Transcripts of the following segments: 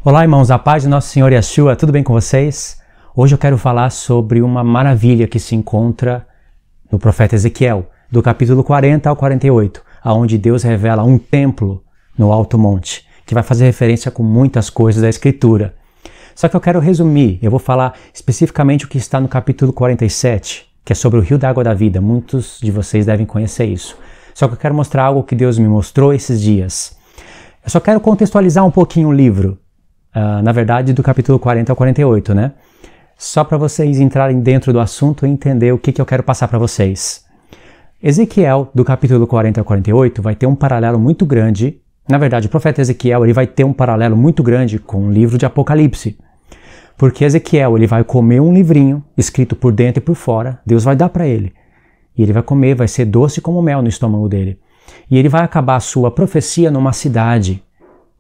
Olá, irmãos, a paz do nosso Senhor Yeshua, tudo bem com vocês? Hoje eu quero falar sobre uma maravilha que se encontra no profeta Ezequiel, do capítulo 40 ao 48, onde Deus revela um templo no Alto Monte, que vai fazer referência com muitas coisas da Escritura. Só que eu quero resumir, eu vou falar especificamente o que está no capítulo 47, que é sobre o Rio da Água da Vida. Muitos de vocês devem conhecer isso. Só que eu quero mostrar algo que Deus me mostrou esses dias. Eu só quero contextualizar um pouquinho o livro. Na verdade, do capítulo 40 ao 48, né? Só para vocês entrarem dentro do assunto e entender o que eu quero passar para vocês. Ezequiel, do capítulo 40 ao 48, vai ter um paralelo muito grande. Na verdade, o profeta Ezequiel ele vai ter um paralelo muito grande com o livro de Apocalipse. Porque Ezequiel ele vai comer um livrinho, escrito por dentro e por fora, Deus vai dar para ele. E ele vai comer, vai ser doce como mel no estômago dele. E ele vai acabar a sua profecia numa cidade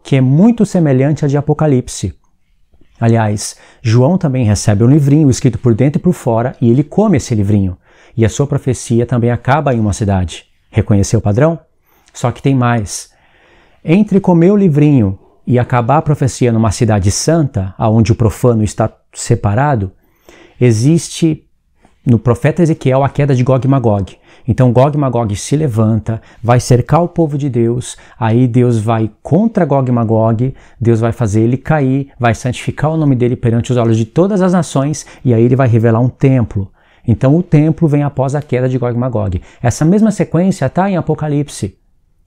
que é muito semelhante à de Apocalipse. Aliás, João também recebe um livrinho escrito por dentro e por fora e ele come esse livrinho. E a sua profecia também acaba em uma cidade. Reconheceu o padrão? Só que tem mais. Entre comer o livrinho e acabar a profecia numa cidade santa, onde o profano está separado, existe no profeta Ezequiel a queda de Gog e Magog. Então Gog e Magog se levanta, vai cercar o povo de Deus, aí Deus vai contra Gog e Magog, Deus vai fazer ele cair, vai santificar o nome dele perante os olhos de todas as nações, e aí ele vai revelar um templo. Então o templo vem após a queda de Gog e Magog. Essa mesma sequência está em Apocalipse.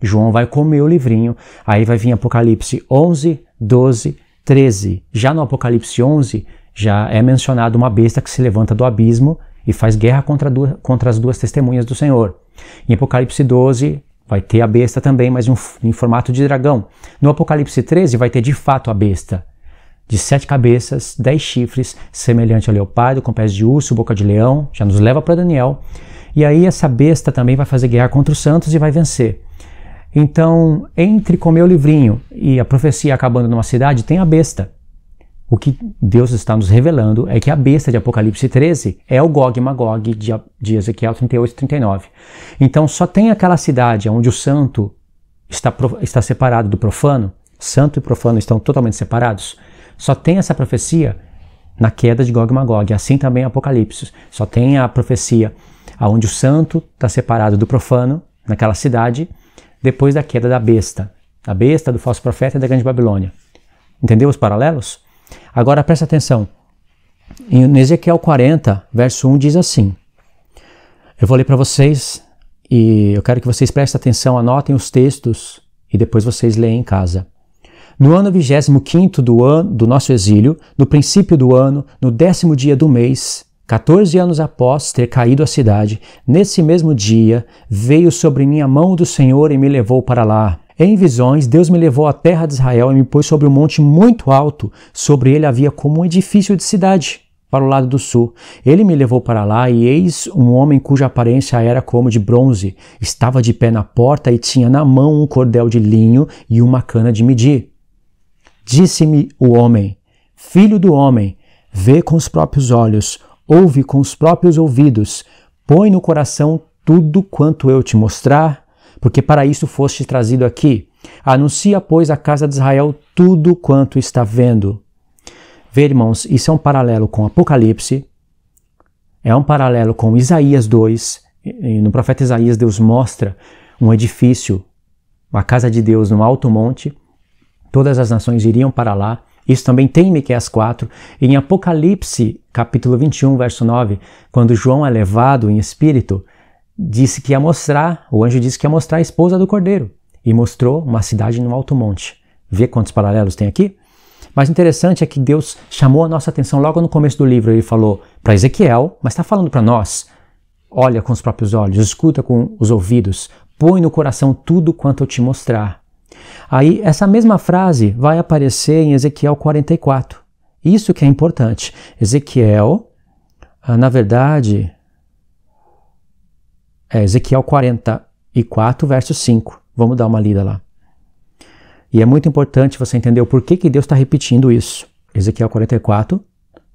João vai comer o livrinho, aí vai vir Apocalipse 11, 12, 13. Já no Apocalipse 11, já é mencionado uma besta que se levanta do abismo e faz guerra contra as duas testemunhas do Senhor. Em Apocalipse 12 vai ter a besta também, mas em formato de dragão. No Apocalipse 13 vai ter de fato a besta, de 7 cabeças, 10 chifres, semelhante ao leopardo, com pés de urso, boca de leão, já nos leva para Daniel. E aí essa besta também vai fazer guerra contra os santos e vai vencer. Então, entre comer o livrinho e a profecia acabando numa cidade, tem a besta. O que Deus está nos revelando é que a besta de Apocalipse 13 é o Gog e Magog de Ezequiel 38 e 39. Então só tem aquela cidade onde o santo está separado do profano, santo e profano estão totalmente separados, só tem essa profecia na queda de Gog e Magog, assim também Apocalipse. Só tem a profecia onde o santo está separado do profano, naquela cidade, depois da queda da besta do falso profeta e da grande Babilônia. Entendeu os paralelos? Agora presta atenção, em Ezequiel 40, verso 1 diz assim, eu vou ler para vocês e eu quero que vocês prestem atenção, anotem os textos e depois vocês leem em casa. No ano 25º do nosso exílio, no princípio do ano, no 10º dia do mês, 14 anos após ter caído a cidade, nesse mesmo dia veio sobre mim a mão do Senhor e me levou para lá. Em visões, Deus me levou à terra de Israel e me pôs sobre um monte muito alto. Sobre ele havia como um edifício de cidade, para o lado do sul. Ele me levou para lá e eis um homem cuja aparência era como de bronze. Estava de pé na porta e tinha na mão um cordel de linho e uma cana de medir. Disse-me o homem, filho do homem, vê com os próprios olhos, ouve com os próprios ouvidos, põe no coração tudo quanto eu te mostrar, porque para isso foste trazido aqui. Anuncia, pois, à casa de Israel tudo quanto está vendo. Vê, irmãos, isso é um paralelo com Apocalipse, é um paralelo com Isaías 2. No profeta Isaías, Deus mostra um edifício, a casa de Deus no alto monte, todas as nações iriam para lá. Isso também tem em Miqueias 4. E em Apocalipse, capítulo 21, verso 9, quando João é levado em espírito, disse que ia mostrar, o anjo disse que ia mostrar a esposa do cordeiro. E mostrou uma cidade no alto monte. Vê quantos paralelos tem aqui? Mas interessante é que Deus chamou a nossa atenção logo no começo do livro. Ele falou para Ezequiel, mas está falando para nós. Olha com os próprios olhos, escuta com os ouvidos, põe no coração tudo quanto eu te mostrar. Aí essa mesma frase vai aparecer em Ezequiel 44. Isso que é importante. Ezequiel, na verdade, Ezequiel 44, verso 5. Vamos dar uma lida lá. E é muito importante você entender o porquê que Deus está repetindo isso. Ezequiel 44,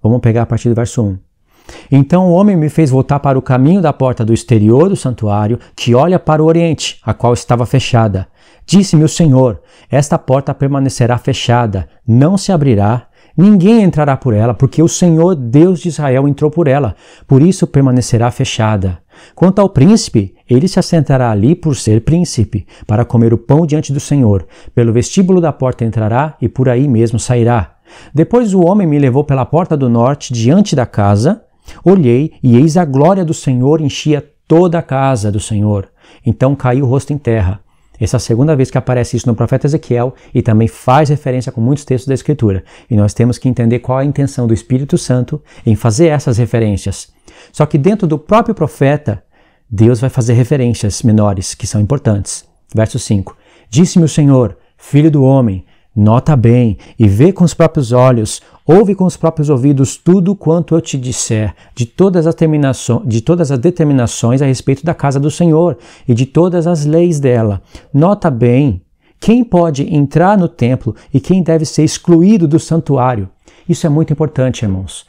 vamos pegar a partir do verso 1. Então o homem me fez voltar para o caminho da porta do exterior do santuário, que olha para o oriente, a qual estava fechada. Disse-me o Senhor, esta porta permanecerá fechada, não se abrirá, ninguém entrará por ela, porque o Senhor, Deus de Israel, entrou por ela, por isso permanecerá fechada. Quanto ao príncipe, ele se assentará ali por ser príncipe, para comer o pão diante do Senhor. Pelo vestíbulo da porta entrará e por aí mesmo sairá. Depois o homem me levou pela porta do norte, diante da casa. Olhei, e eis a glória do Senhor enchia toda a casa do Senhor. Então caiu o rosto em terra. Essa é a segunda vez que aparece isso no profeta Ezequiel e também faz referência com muitos textos da Escritura. E nós temos que entender qual é a intenção do Espírito Santo em fazer essas referências. Só que dentro do próprio profeta, Deus vai fazer referências menores, que são importantes. Verso 5. Disse-me o Senhor, filho do homem, nota bem e vê com os próprios olhos, ouve com os próprios ouvidos tudo quanto eu te disser, de todas as determinações a respeito da casa do Senhor e de todas as leis dela. Nota bem, quem pode entrar no templo e quem deve ser excluído do santuário. Isso é muito importante, irmãos.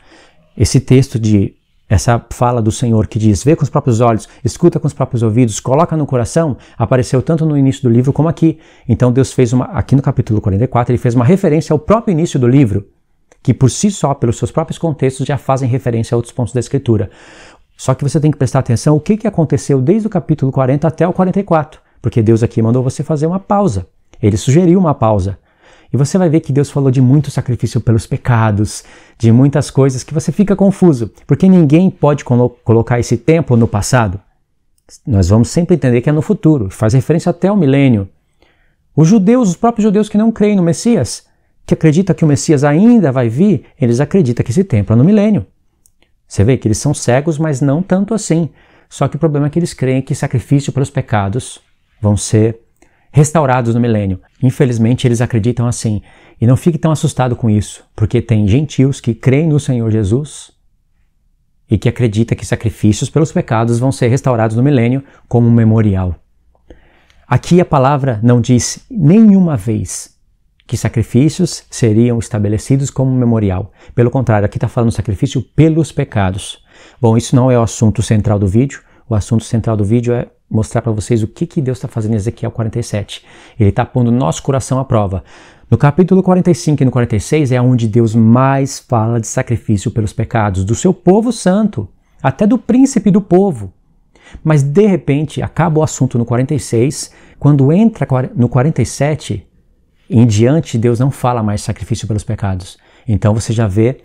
Essa fala do Senhor que diz, vê com os próprios olhos, escuta com os próprios ouvidos, coloca no coração, apareceu tanto no início do livro como aqui. Então Deus fez aqui no capítulo 44, ele fez uma referência ao próprio início do livro, que por si só, pelos seus próprios contextos, já fazem referência a outros pontos da Escritura. Só que você tem que prestar atenção o que aconteceu desde o capítulo 40 até o 44, porque Deus aqui mandou você fazer uma pausa. Ele sugeriu uma pausa. E você vai ver que Deus falou de muito sacrifício pelos pecados, de muitas coisas que você fica confuso, porque ninguém pode colocar esse tempo no passado. Nós vamos sempre entender que é no futuro, faz referência até ao milênio. Os próprios judeus que não creem no Messias, que acreditam que o Messias ainda vai vir, eles acreditam que esse tempo é no milênio. Você vê que eles são cegos, mas não tanto assim. Só que o problema é que eles creem que sacrifício pelos pecados vão ser restaurados no milênio. Infelizmente, eles acreditam assim. E não fique tão assustado com isso, porque tem gentios que creem no Senhor Jesus e que acreditam que sacrifícios pelos pecados vão ser restaurados no milênio como um memorial. Aqui a palavra não diz nenhuma vez que sacrifícios seriam estabelecidos como memorial. Pelo contrário, aqui está falando sacrifício pelos pecados. Bom, isso não é o assunto central do vídeo. O assunto central do vídeo é mostrar para vocês o que Deus está fazendo em Ezequiel 47. Ele está pondo nosso coração à prova. No capítulo 45 e no 46 é onde Deus mais fala de sacrifício pelos pecados, do seu povo santo, até do príncipe do povo. Mas de repente acaba o assunto no 46, quando entra no 47, em diante Deus não fala mais de sacrifício pelos pecados. Então você já vê,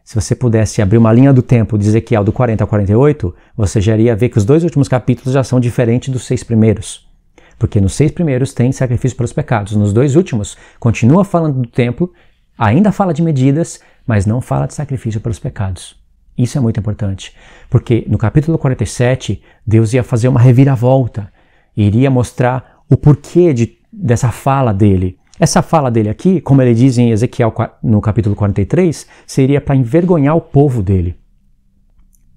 se você pudesse abrir uma linha do tempo de Ezequiel do 40 ao 48, você já iria ver que os 2 últimos capítulos já são diferentes dos 6 primeiros. Porque nos 6 primeiros tem sacrifício pelos pecados. Nos 2 últimos, continua falando do templo, ainda fala de medidas, mas não fala de sacrifício pelos pecados. Isso é muito importante. Porque no capítulo 47, Deus ia fazer uma reviravolta. Iria mostrar o porquê dessa fala dele. Essa fala dele aqui, como ele diz em Ezequiel no capítulo 43, seria para envergonhar o povo dele.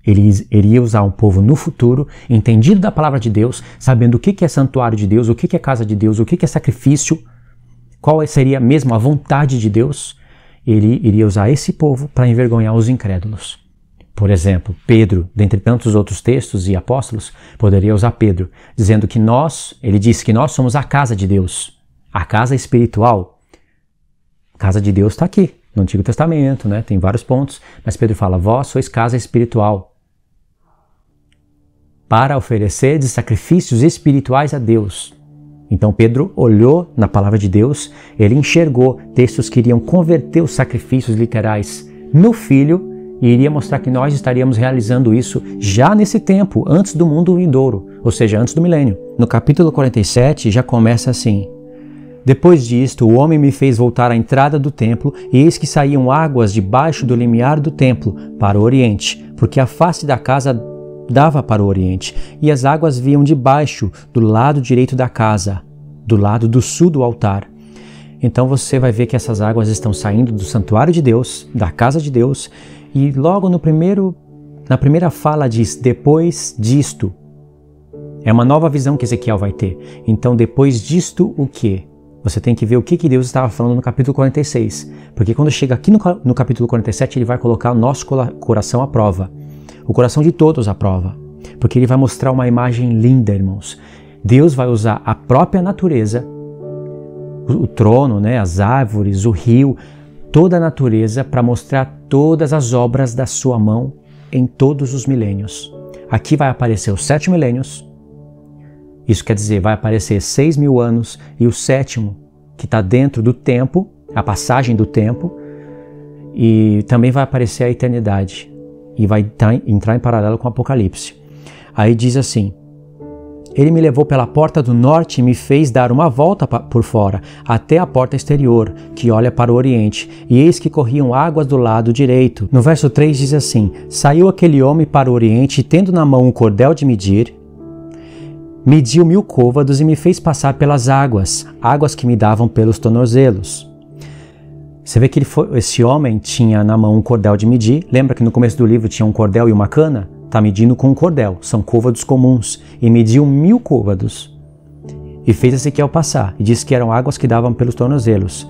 Ele iria usar um povo no futuro, entendido da palavra de Deus, sabendo o que é santuário de Deus, o que é casa de Deus, o que é sacrifício, qual seria mesmo a vontade de Deus. Ele iria usar esse povo para envergonhar os incrédulos. Por exemplo, Pedro, dentre tantos outros textos e apóstolos, poderia usar Pedro, dizendo que ele disse que nós somos a casa de Deus. A casa espiritual, a casa de Deus está aqui, no Antigo Testamento, né? Tem vários pontos, mas Pedro fala, vós sois casa espiritual, para oferecer sacrifícios espirituais a Deus. Então Pedro olhou na palavra de Deus, ele enxergou textos que iriam converter os sacrifícios literais no Filho e iria mostrar que nós estaríamos realizando isso já nesse tempo, antes do mundo vindouro, ou seja, antes do milênio. No capítulo 47 já começa assim, depois disto, o homem me fez voltar à entrada do templo, e eis que saíam águas debaixo do limiar do templo, para o oriente, porque a face da casa dava para o oriente, e as águas vinham debaixo, do lado direito da casa, do lado do sul do altar. Então você vai ver que essas águas estão saindo do santuário de Deus, da casa de Deus, e logo na primeira fala diz, depois disto. É uma nova visão que Ezequiel vai ter. Então depois disto o quê? Você tem que ver o que Deus estava falando no capítulo 46. Porque quando chega aqui no capítulo 47, ele vai colocar o nosso coração à prova. O coração de todos à prova. Porque ele vai mostrar uma imagem linda, irmãos. Deus vai usar a própria natureza o trono, né, as árvores, o rio, toda a natureza, para mostrar todas as obras da sua mão em todos os milênios. Aqui vai aparecer os 7 milênios, isso quer dizer, vai aparecer 6.000 anos, e o 7º, que está dentro do tempo, a passagem do tempo, e também vai aparecer a eternidade, e vai entrar em paralelo com o Apocalipse. Aí diz assim: ele me levou pela porta do norte e me fez dar uma volta por fora, até a porta exterior, que olha para o oriente, e eis que corriam águas do lado direito. No verso 3 diz assim: saiu aquele homem para o oriente, e tendo na mão um cordel de medir, mediu 1000 côvados e me fez passar pelas águas, águas que me davam pelos tornozelos. Você vê que esse homem tinha na mão um cordel de medir. Lembra que no começo do livro tinha um cordel e uma cana? Está medindo com um cordel, são côvados comuns, e mediu 1000 côvados. E fez Ezequiel passar, e disse que eram águas que davam pelos tornozelos.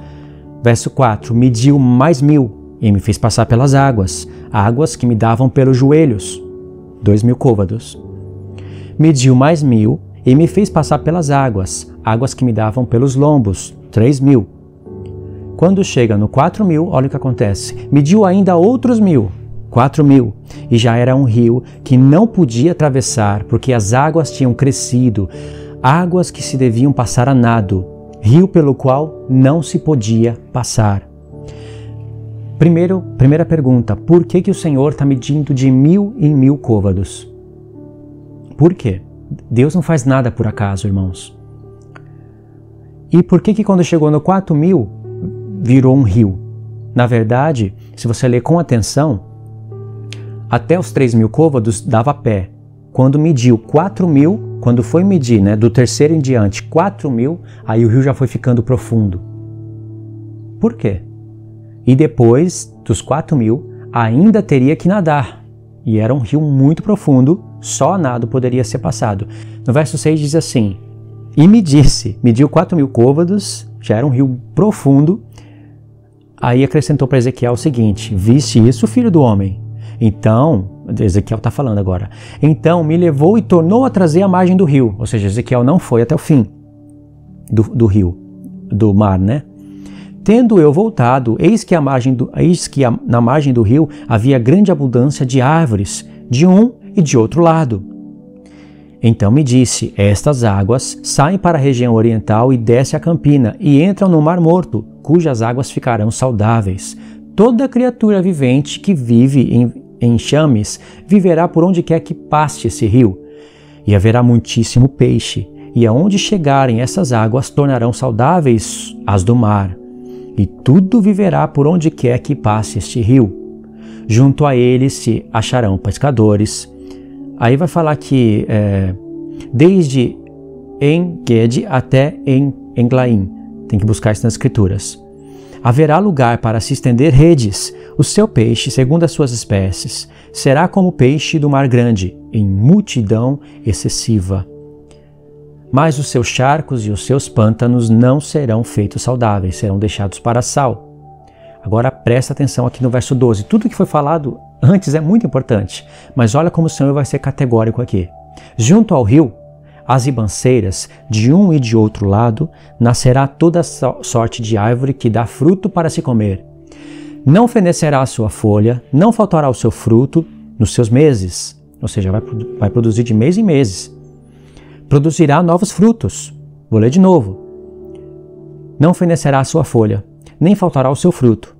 Verso 4, mediu mais 1000, e me fez passar pelas águas, águas que me davam pelos joelhos, 2000 côvados. Mediu mais 1000, e me fez passar pelas águas, águas que me davam pelos lombos, 3000. Quando chega no 4000, olha o que acontece, mediu ainda outros 1000, 4000, e já era um rio que não podia atravessar, porque as águas tinham crescido, águas que se deviam passar a nado, rio pelo qual não se podia passar. Primeira pergunta, por que o Senhor está medindo de 1000 em 1000 côvados? Por quê? Deus não faz nada por acaso, irmãos. E por que quando chegou no 4000, virou um rio? Na verdade, se você ler com atenção, até os 3000 côvados dava pé. Quando mediu 4000, quando foi medir, né, do terceiro em diante, 4000, aí o rio já foi ficando profundo. Por quê? E depois dos 4000, ainda teria que nadar. E era um rio muito profundo, só a nado poderia ser passado. No verso 6 diz assim: e me disse, mediu 4000 côvados, já era um rio profundo. Aí acrescentou para Ezequiel o seguinte: viste isso, filho do homem? Então, Ezequiel está falando agora, então me levou e tornou a trazer a margem do rio, ou seja, Ezequiel não foi até o fim do rio, do mar, né? Tendo eu voltado, eis que na margem do rio havia grande abundância de árvores, de um e de outro lado. Então me disse, estas águas saem para a região oriental e descem a campina, e entram no Mar Morto, cujas águas ficarão saudáveis. Toda criatura vivente que vive em enxames viverá por onde quer que passe esse rio, e haverá muitíssimo peixe, e aonde chegarem essas águas tornarão saudáveis as do mar, e tudo viverá por onde quer que passe este rio. Junto a ele se acharão pescadores. Aí vai falar que desde En-Gedi até Englaim, tem que buscar isso nas escrituras. Haverá lugar para se estender redes, o seu peixe, segundo as suas espécies, será como o peixe do mar grande, em multidão excessiva. Mas os seus charcos e os seus pântanos não serão feitos saudáveis, serão deixados para sal. Agora presta atenção aqui no verso 12, tudo que foi falado antes é muito importante, mas olha como o Senhor vai ser categórico aqui. Junto ao rio, as ribanceiras, de um e de outro lado, nascerá toda sorte de árvore que dá fruto para se comer. Não fenecerá a sua folha, não faltará o seu fruto nos seus meses, ou seja, vai produzir de mês em meses. Produzirá novos frutos. Vou ler de novo. Não fenecerá a sua folha, nem faltará o seu fruto.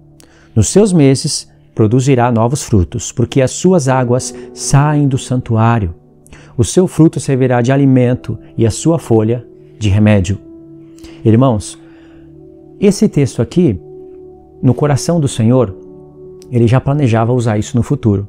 Nos seus meses produzirá novos frutos, porque as suas águas saem do santuário. O seu fruto servirá de alimento e a sua folha de remédio. Irmãos, esse texto aqui, no coração do Senhor, ele já planejava usar isso no futuro.